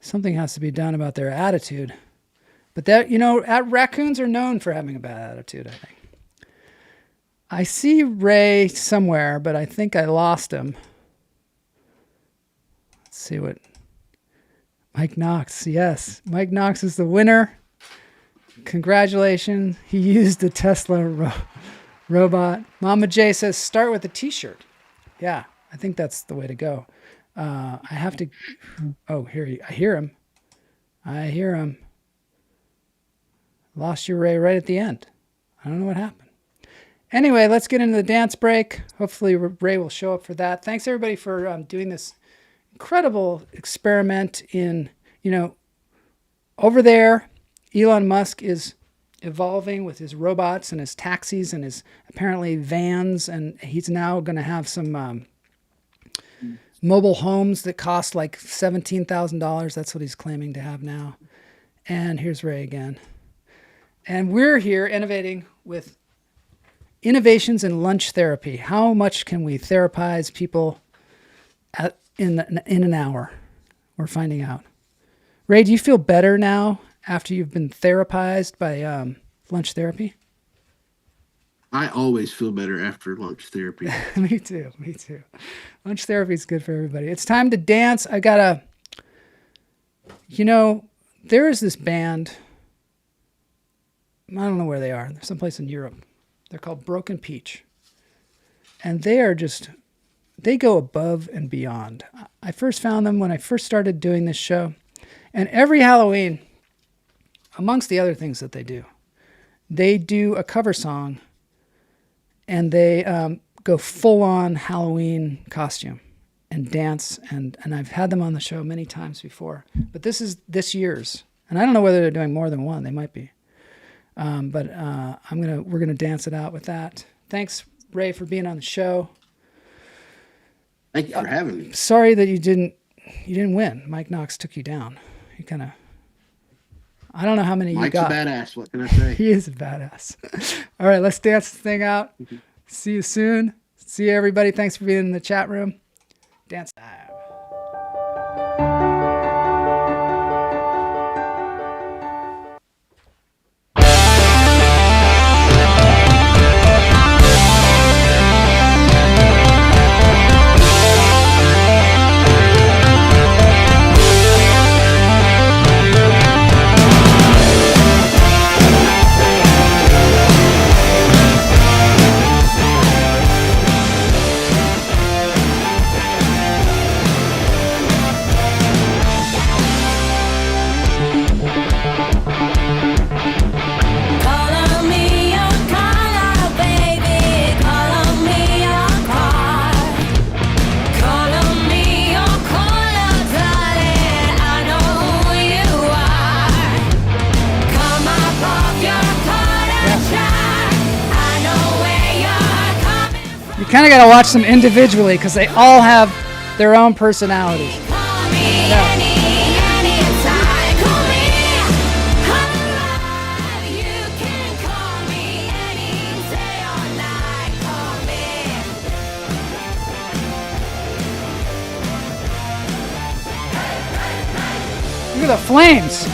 something has to be done about their attitude. But that, raccoons are known for having a bad attitude, I think. I see Ray somewhere, but I think I lost him. Let's see what... Mike Knox, yes. Mike Knox is the winner. Congratulations. He used the Tesla robot. Mama J says, start with a t-shirt. Yeah, I think that's the way to go. I have to... Oh, I hear him. I hear him. Lost your Ray right at the end. I don't know what happened. Anyway, let's get into the dance break. Hopefully Ray will show up for that. Thanks, everybody, for doing this incredible experiment in, over there, Elon Musk is evolving with his robots and his taxis and his apparently vans, and he's now going to have some mobile homes that cost like $17,000. That's what he's claiming to have now. And here's Ray again. And we're here innovating with innovations in lunch therapy. How much can we therapize people in an hour? We're finding out. Ray, do you feel better now after you've been therapized by lunch therapy? I always feel better after lunch therapy. Me too. Lunch therapy is good for everybody. It's time to dance. I gotta, there is this band. I don't know where they are. They're someplace in Europe. They're called Broken Peach. And they go above and beyond. I first found them when I first started doing this show. And every Halloween, amongst the other things that they do a cover song, and they go full-on Halloween costume and dance. And I've had them on the show many times before. But this is this year's. And I don't know whether they're doing more than one. They might be. But we're gonna dance it out with that. Thanks, Ray, for being on the show. Thank you for having me. Sorry that you didn't win. Mike Knox took you down. He kind of... I don't know how many Mike's you got. Mike's a badass. What can I say? He is a badass. All right, let's dance this thing out. See you soon. See you, everybody. Thanks for being in the chat room. Dance time. Kind of got to watch them individually because they all have their own personalities. Yeah. Look at the flames.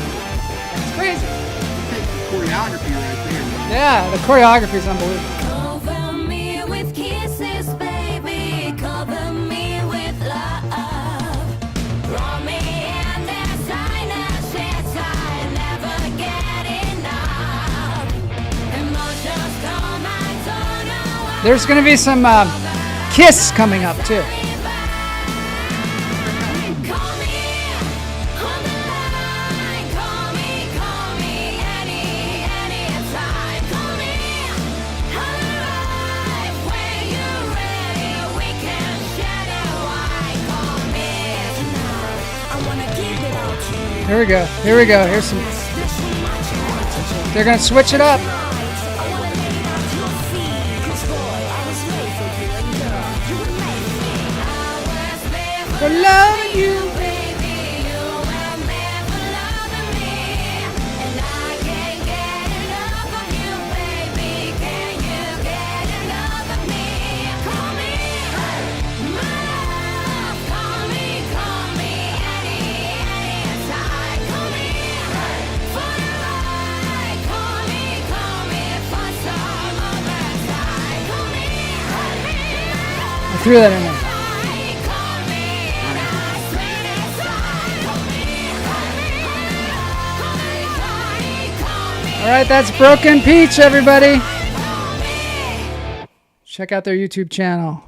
It's crazy. Choreography right there. Yeah, the choreography is unbelievable. There's going to be some Kiss coming up, too. Here we go. Here we go. Here's some. They're gonna switch it up. For loving you. I threw that in there. All right, that's Broken Peach, everybody. Check out their YouTube channel.